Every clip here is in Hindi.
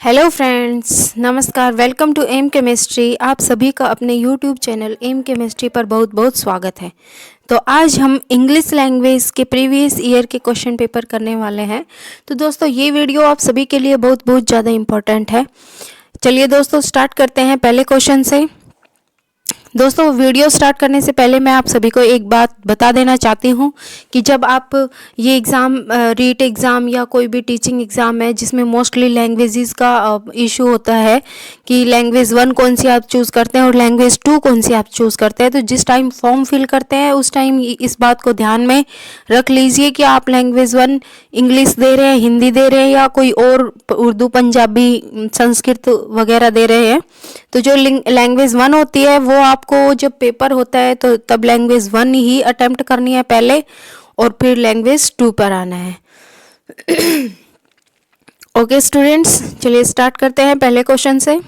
हेलो फ्रेंड्स, नमस्कार। Welcome to M chemistry. आप सभी का अपने यूट्यूब चैनल एम केमिस्ट्री पर बहुत बहुत स्वागत है। तो आज हम इंग्लिश लैंग्वेज के प्रीवियस ईयर के क्वेश्चन पेपर करने वाले हैं। तो दोस्तों ये वीडियो आप सभी के लिए बहुत बहुत ज़्यादा इम्पोर्टेंट है। चलिए दोस्तों स्टार्ट करते हैं पहले क्वेश्चन से। दोस्तों वीडियो स्टार्ट करने से पहले मैं आप सभी को एक बात बता देना चाहती हूँ कि जब आप ये एग्ज़ाम रीट एग्ज़ाम या कोई भी टीचिंग एग्ज़ाम है जिसमें मोस्टली लैंग्वेजेस का इशू होता है कि लैंग्वेज 1 कौन सी आप चूज़ करते हैं और लैंग्वेज 2 कौन सी आप चूज़ करते हैं, तो जिस टाइम फॉर्म फिल करते हैं उस टाइम इस बात को ध्यान में रख लीजिए कि आप लैंग्वेज 1 इंग्लिश दे रहे हैं, हिंदी दे रहे हैं या कोई और उर्दू, पंजाबी, संस्कृत वगैरह दे रहे हैं। तो जो लैंग्वेज 1 होती है वो आपको जब पेपर होता है तो तब लैंग्वेज 1 ही अटेम्प्ट करनी है पहले और फिर लैंग्वेज 2 पर आना है। ओके स्टूडेंट्स, चलिए स्टार्ट करते हैं पहले क्वेश्चन से।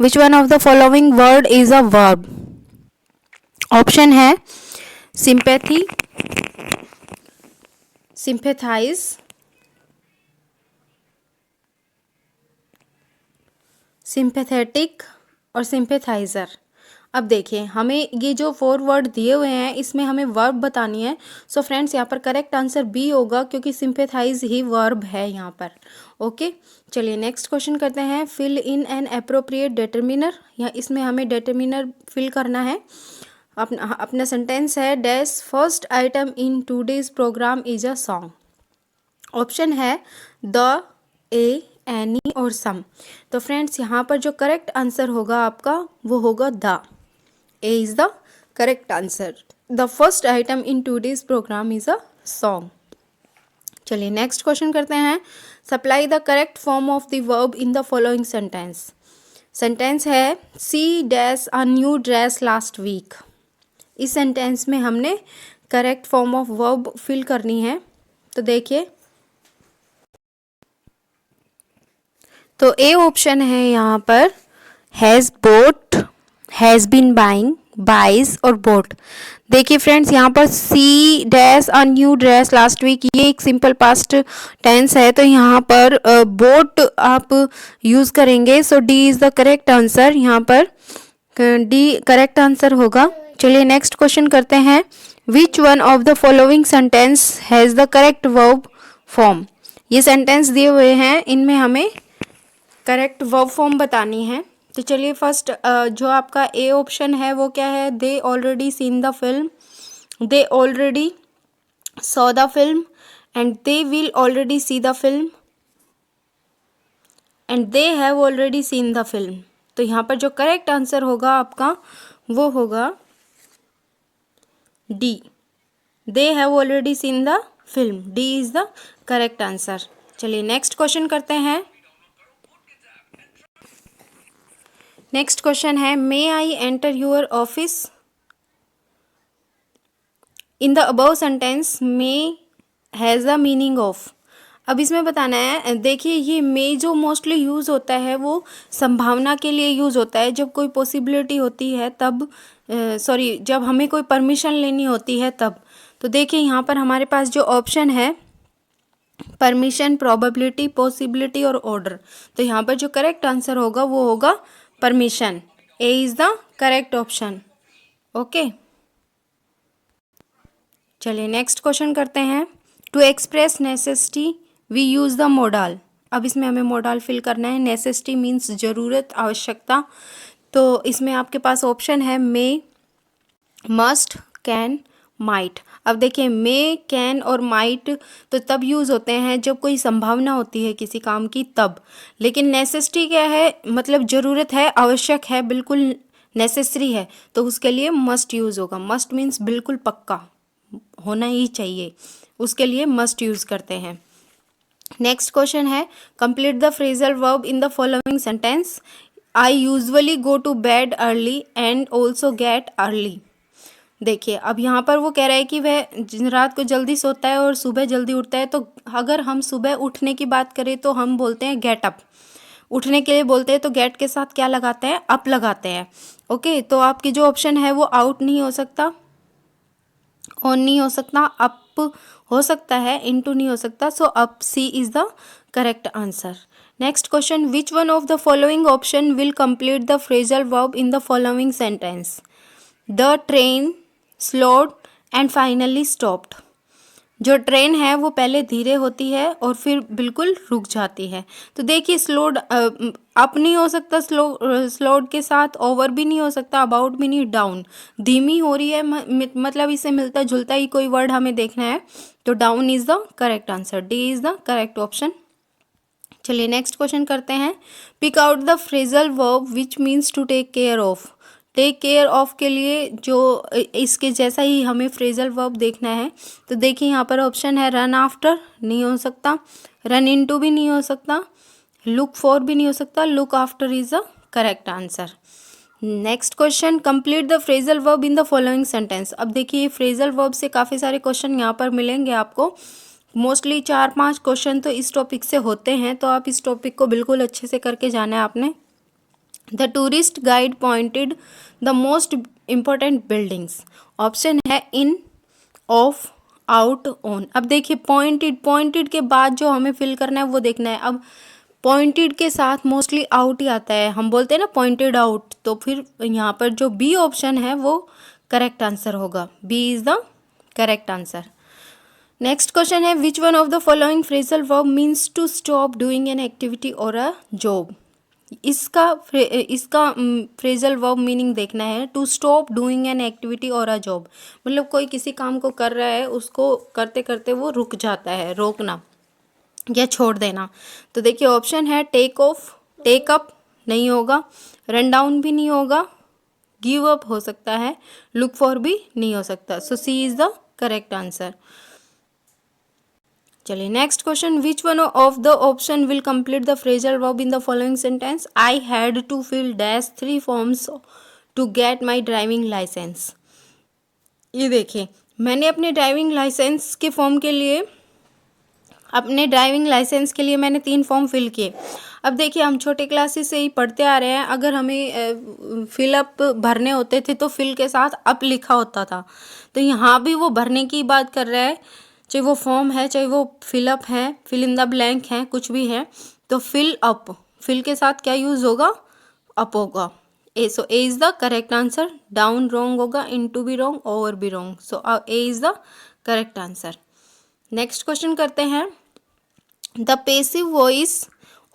विच one of the following word is a verb? Option है सिंपैथी, सिंपैथाइज, सिंपैथेटिक और सिंपैथाइजर। अब देखिए हमें ये जो 4 वर्ड दिए हुए हैं इसमें हमें वर्ब बतानी है। सो फ्रेंड्स यहाँ पर करेक्ट आंसर बी होगा क्योंकि सिंपैथाइज ही वर्ब है यहाँ पर। ओके चलिए नेक्स्ट क्वेश्चन करते हैं। Fill in an appropriate determiner. या इसमें हमें डिटरमिनर फिल करना है। अपना सेंटेंस है dash first item in today's programme is a song. Option है द, ए, एनी और सम। तो फ्रेंड्स यहाँ पर जो करेक्ट आंसर होगा आपका वो होगा D. A is the correct answer. The first item in today's programme is a song. चलिए नेक्स्ट क्वेश्चन करते हैं। Supply the correct form of the verb in the following sentence. Sentence है she dash a new dress last week. इस सेंटेंस में हमने करेक्ट फॉर्म ऑफ वर्ब फिल करनी है। तो देखिए तो ए ऑप्शन है यहाँ पर has bought, has been buying, buys और बोट। देखिए फ्रेंड्स यहाँ पर she dash a new dress last week ये एक सिंपल पास्ट टेंस है तो यहाँ पर बोट आप यूज़ करेंगे। So D is the correct answer. यहाँ पर डी करेक्ट आंसर होगा। चलिए नेक्स्ट क्वेश्चन करते हैं। Which one of the following sentence has the correct verb form. ये सेंटेंस दिए हुए हैं, इनमें हमें करेक्ट वर्ब फॉर्म बतानी है। तो चलिए फर्स्ट जो आपका ए ऑप्शन है वो क्या है? They already seen the film, they already saw the film and they will already see the film and they have already seen the film. तो यहाँ पर जो करेक्ट आंसर होगा आपका वो होगा D, they have already seen the film. D is the correct answer. चलिए नेक्स्ट क्वेश्चन करते हैं। नेक्स्ट क्वेश्चन है may I enter your office. In the above sentence may has the meaning of. अब इसमें बताना है, देखिए ये मे जो मोस्टली यूज़ होता है वो संभावना के लिए यूज़ होता है जब कोई पॉसिबिलिटी होती है तब, जब हमें कोई परमिशन लेनी होती है तब। तो देखिए यहाँ पर हमारे पास जो ऑप्शन है परमिशन, प्रोबेबिलिटी, पॉसिबिलिटी और ऑर्डर। तो यहाँ पर जो करेक्ट आंसर होगा वो होगा permission. A is the correct option. Okay चलिए नेक्स्ट क्वेश्चन करते हैं। To express necessity we use the modal. अब इसमें हमें मोडाल फिल करना है। नेसेसिटी मीन्स ज़रूरत, आवश्यकता। तो इसमें आपके पास ऑप्शन है मे, मस्ट, कैन, माइट। अब देखिए मे, कैन और माइट तो तब यूज़ होते हैं जब कोई संभावना होती है किसी काम की तब। लेकिन नेसेसिटी क्या है? मतलब ज़रूरत है, आवश्यक है, बिल्कुल नेसेसरी है, तो उसके लिए मस्ट यूज़ होगा। मस्ट मीन्स बिल्कुल पक्का होना ही चाहिए, उसके लिए मस्ट यूज़ करते हैं। नेक्स्ट क्वेश्चन है complete the phrasal verb in the following sentence. I usually go to bed early and also get early. देखिए अब यहाँ पर वो कह रहा है कि वह रात को जल्दी सोता है और सुबह जल्दी उठता है। तो अगर हम सुबह उठने की बात करें तो हम बोलते हैं गेट अप। उठने के लिए बोलते हैं तो गेट के साथ क्या लगाते हैं? अप लगाते हैं। ओके तो आपकी जो ऑप्शन है वो आउट नहीं हो सकता, ऑन नहीं हो सकता, अप हो सकता है, इनटू नहीं हो सकता। So up C is the correct answer. Next question, which one of the following option will complete the phrasal verb in the following sentence? The train slowed and finally stopped. जो ट्रेन है वो पहले धीरे होती है और फिर बिल्कुल रुक जाती है। तो देखिए स्लोड अप नहीं हो सकता, स्लोड के साथ ओवर भी नहीं हो सकता, अबाउट भी नहीं, डाउन। धीमी हो रही है मतलब इससे मिलता जुलता ही कोई वर्ड हमें देखना है, तो down is the correct answer. D is the correct option. चलिए नेक्स्ट क्वेश्चन करते हैं। Pick out the phrasal verb which means to take care of. Take care of के लिए जो इसके जैसा ही हमें फ्रेजल वर्ब देखना है, तो देखिए यहाँ पर ऑप्शन है रन आफ्टर, नहीं हो सकता, रन इनटू भी नहीं हो सकता, लुक फॉर भी नहीं हो सकता, look after is the correct answer. Next question, complete the phrasal verb in the following sentence. अब देखिए फ्रेजल वर्ब से काफ़ी सारे क्वेश्चन यहाँ पर मिलेंगे आपको, मोस्टली 4-5 क्वेश्चन तो इस टॉपिक से होते हैं, तो आप इस टॉपिक को बिल्कुल अच्छे से करके जाना है आपने। The tourist guide pointed the most important buildings. Option है इन, ऑफ, आउट, ऑन। अब देखिए पॉइंटेड के बाद जो हमें फिल करना है वो देखना है। अब पॉइंटेड के साथ मोस्टली आउट ही आता है, हम बोलते हैं ना पॉइंटेड आउट, तो फिर यहाँ पर जो बी ऑप्शन है वो करेक्ट आंसर होगा। B is the correct answer. Next question है, which one of the following phrasal verb means to stop doing an activity or a job. इसका फ्रेजल वर्ब मीनिंग देखना है, to stop doing an activity or a job, मतलब कोई किसी काम को कर रहा है, उसको करते करते वो रुक जाता है, रोकना या छोड़ देना। तो देखिए ऑप्शन है टेक ऑफ, टेक अप नहीं होगा, रन डाउन भी नहीं होगा, गिव अप हो सकता है, लुक फॉर भी नहीं हो सकता। So C is the correct answer. चलिए next question, which one of the option will complete the phrasal verb in the following sentence? I had to fill dash 3 forms to get my driving licence. ये देखिए मैंने अपने ड्राइविंग लाइसेंस के फॉर्म के लिए मैंने 3 फॉर्म फिल किए। अब देखिए हम छोटे क्लासेस से ही पढ़ते आ रहे हैं, अगर हमें फिलअप भरने होते थे तो फिल के साथ अप लिखा होता था, तो यहाँ भी वो भरने की बात कर रहा है, चाहे वो फॉर्म है, चाहे वो फिलअप है, फिल इन द ब्लैंक है, कुछ भी है, तो फिल अप, फिल के साथ क्या यूज़ होगा? अप होगा। A, so A is the correct answer. Down wrong होगा, इनटू भी रॉन्ग, ओवर भी wrong, so A is the correct answer. Next question करते हैं, the passive voice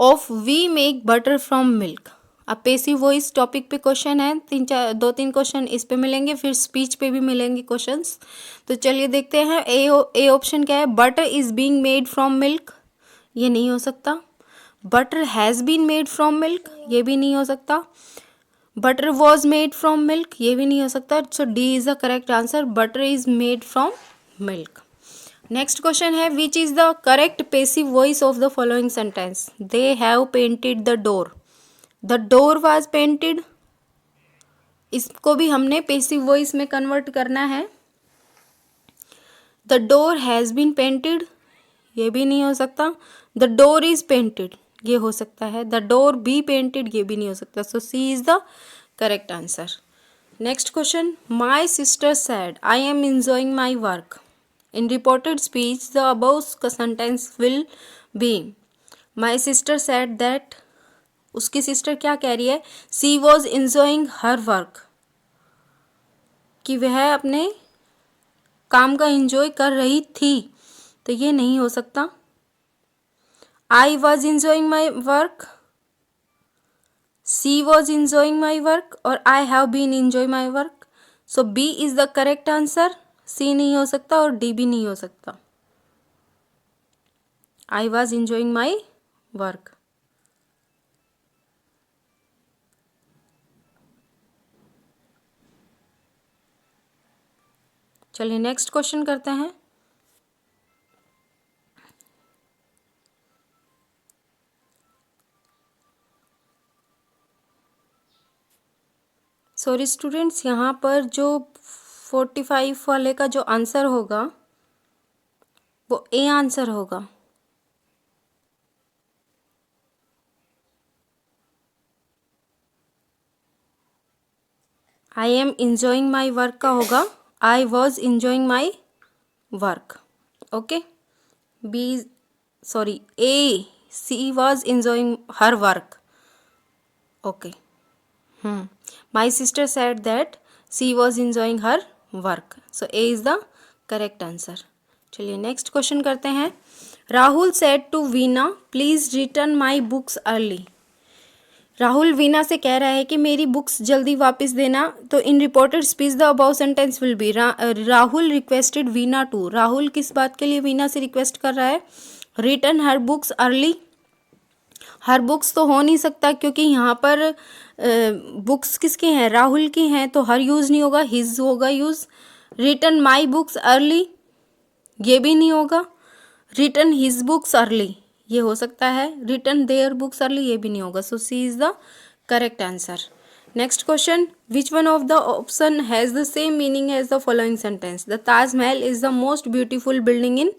of we make butter from milk. अब पेसिव वॉइस टॉपिक पे क्वेश्चन है, 2-3 क्वेश्चन इस पे मिलेंगे, फिर स्पीच पे भी मिलेंगे क्वेश्चंस। तो चलिए देखते हैं, ए ऑप्शन क्या है? Butter is being made from milk, ये नहीं हो सकता। Butter has been made from milk, ये भी नहीं हो सकता। Butter was made from milk, ये भी नहीं हो सकता। So D is the correct answer, butter is made from milk. Next question है, which is the correct passive voice of the following sentence? They have painted the door, the door was painted. इसको भी हमने पेसिव वॉइस में कन्वर्ट करना है। The door has been painted, ये भी नहीं हो सकता। द डोर इज पेंटेड, ये हो सकता है। द डोर बी पेंटेड, ये भी नहीं हो सकता। So C is the correct answer. Next question, my sister said I am enjoying my work. In reported speech, the above sentence will be, my sister said that, उसकी सिस्टर क्या कह रही है? She was enjoying her work, कि वह अपने काम का enjoy कर रही थी, तो ये नहीं हो सकता। I was enjoying my work, she was enjoying my work, और I have been enjoying my work, so B is the correct answer। सी नहीं हो सकता और डी भी नहीं हो सकता। आई वॉज इंजॉइंग माई वर्क। चलिए नेक्स्ट क्वेश्चन करते हैं। सॉरी स्टूडेंट्स, यहाँ पर जो 45 वाले का जो आंसर होगा वो ए आंसर होगा। I am enjoying my work का होगा I was enjoying my work. Okay, B sorry A C was enjoying her work. Okay. My sister said that she was enjoying her work. So A is the correct answer. चलिए नेक्स्ट क्वेश्चन करते हैं. Rahul said to Veena please return my books early. Rahul Veena से कह रहा है कि मेरी बुक्स जल्दी वापस देना. तो in reported speech the above sentence will be Rahul requested Veena to. Rahul किस बात के लिए वीना से रिक्वेस्ट कर रहा है? Return her books early. Her books तो हो नहीं सकता क्योंकि यहाँ पर बुक्स किसकी हैं? राहुल की हैं. तो हर यूज़ नहीं होगा, हिज होगा use. Return my books early ये भी नहीं होगा. रिटर्न हिज बुक्स अर्ली ये हो सकता है. रिटर्न देयर बुक्स अर्ली ये भी नहीं होगा. So C is the correct answer. Next question. Which one of the option has the same meaning as the following sentence? The Taj Mahal is the most beautiful building in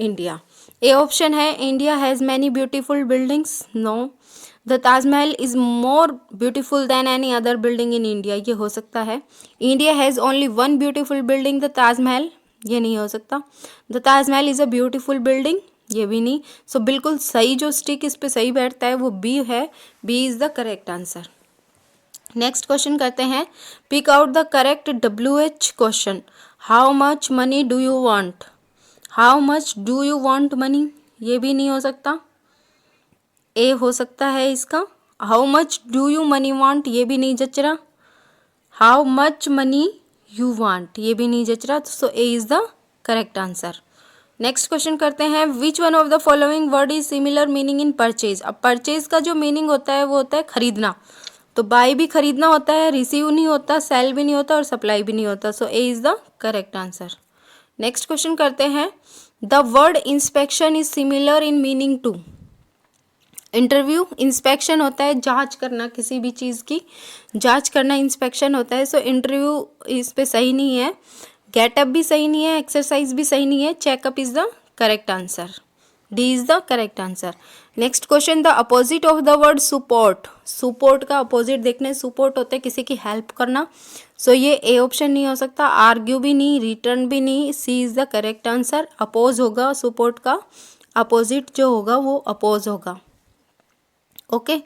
India. A option है India has many beautiful buildings. No. The Taj Mahal is more beautiful than any other building in India ये हो सकता है. India has only one beautiful building the Taj Mahal ये नहीं हो सकता. The Taj Mahal is a beautiful building ये भी नहीं. सो बिल्कुल सही जो स्टिक इस पे सही बैठता है वो बी है. B is the correct answer. Next question करते हैं. Pick out the correct WH question. How much money do you want? How much do you want money ये भी नहीं हो सकता. ए हो सकता है इसका. How much do you money want ये भी नहीं जच रहा. How much money you want ये भी नहीं जच रहा. So A is the correct answer. Next question करते हैं. Which one of the following word is similar meaning in purchase? अब परचेज का जो मीनिंग होता है वो होता है खरीदना. तो बाय भी खरीदना होता है, रिसीव नहीं होता, सेल भी नहीं होता और सप्लाई भी नहीं होता. So A is the correct answer. Next question करते हैं. The word inspection is similar in meaning to. Interview inspection होता है जांच करना, किसी भी चीज़ की जांच करना इंस्पेक्शन होता है. सो इंटरव्यू इस पे सही नहीं है. गेटअप भी सही नहीं है, एक्सरसाइज भी सही नहीं है. Checkup is the correct answer. D is the correct answer. Next question. The opposite of the word support. Support का अपोजिट देखने सुपोर्ट होता है किसी की हेल्प करना. सो ये ए ऑप्शन नहीं हो सकता. आर्ग्यू भी नहीं, रिटर्न भी नहीं. C is the correct answer. Oppose होगा सुपोर्ट का. अपोजिट जो होगा वो अपोज होगा. ओके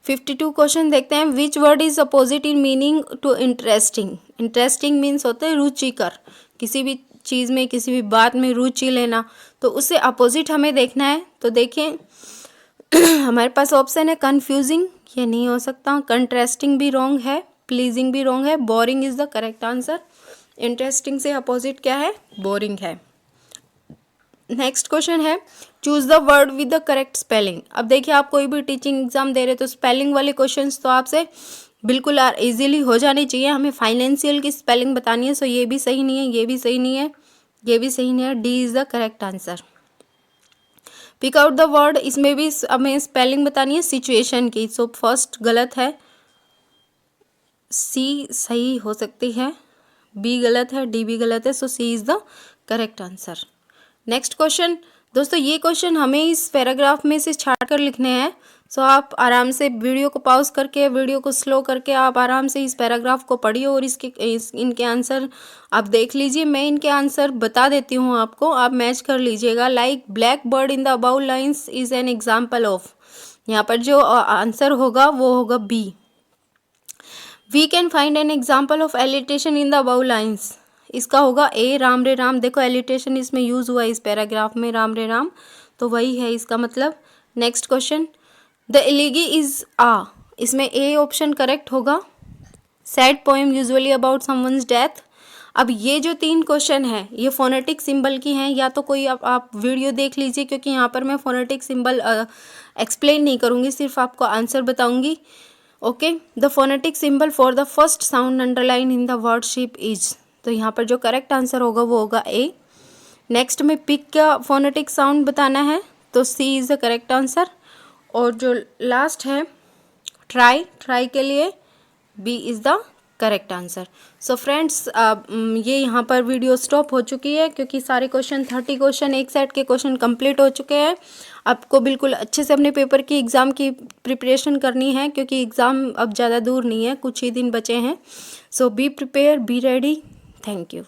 52 क्वेश्चन देखते हैं. Which word is opposite in meaning to interesting? Interesting means होता है रुचिकर, किसी भी चीज़ में किसी भी बात में रुचि लेना. तो उससे अपोजिट हमें देखना है. तो देखें हमारे पास ऑप्शन है कन्फ्यूजिंग ये नहीं हो सकता. कंट्रास्टिंग भी रॉन्ग है. प्लीजिंग भी रॉन्ग है. Boring is the correct answer. Interesting से अपोजिट क्या है? बोरिंग है. नेक्स्ट क्वेश्चन है. Choose the word with the correct spelling. अब देखिए आप कोई भी टीचिंग एग्जाम दे रहे तो स्पेलिंग वाले क्वेश्चंस तो आपसे बिल्कुल इजीली हो जाने चाहिए. हमें फाइनेंशियल की स्पेलिंग बतानी है. सो ये भी सही नहीं है, ये भी सही नहीं है, ये भी सही नहीं है. D is the correct answer. Pick out the word. इसमें भी हमें स्पेलिंग बतानी है सिचुएशन की. सो फर्स्ट गलत है, सी सही हो सकती है, बी गलत है, डी भी गलत है. So C is the correct answer. Next question. दोस्तों ये क्वेश्चन हमें इस पैराग्राफ में से छाट कर लिखने हैं. सो आप आराम से वीडियो को पॉज करके, वीडियो को स्लो करके आप आराम से इस पैराग्राफ को पढ़िए और इनके आंसर आप देख लीजिए. मैं इनके आंसर बता देती हूँ आपको, आप मैच कर लीजिएगा. Like black bird in the above lines is an example of. यहाँ पर जो आंसर होगा वो होगा B. We can find an example of alliteration in the above lines. इसका होगा ए. राम रे राम. देखो एलिटेशन इसमें यूज़ हुआ है इस पैराग्राफ में, राम रे राम, तो वही है इसका मतलब. Next question. द एलिगी इज़ आ. इसमें ए ऑप्शन करेक्ट होगा. Sad poem usually about someone's death. अब ये जो 3 क्वेश्चन है ये फोनेटिक सिंबल की हैं. या तो कोई आप वीडियो देख लीजिए क्योंकि यहाँ पर मैं फोनेटिक सिंबल एक्सप्लेन नहीं करूँगी, सिर्फ आपको आंसर बताऊँगी. Okay. The phonetic symbol for the first sound underline in the word ship is. तो यहाँ पर जो करेक्ट आंसर होगा वो होगा ए. नेक्स्ट में पिक का फोनेटिक साउंड बताना है तो C is the correct answer. और जो लास्ट है ट्राई, ट्राई के लिए B is the correct answer. So friends ये यहाँ पर वीडियो स्टॉप हो चुकी है क्योंकि सारे क्वेश्चन 30 क्वेश्चन एक सेट के क्वेश्चन कंप्लीट हो चुके हैं. आपको बिल्कुल अच्छे से अपने पेपर की एग्ज़ाम की प्रिपरेशन करनी है क्योंकि एग्ज़ाम अब ज़्यादा दूर नहीं है, कुछ ही दिन बचे हैं. So be prepare, be ready. Thank you.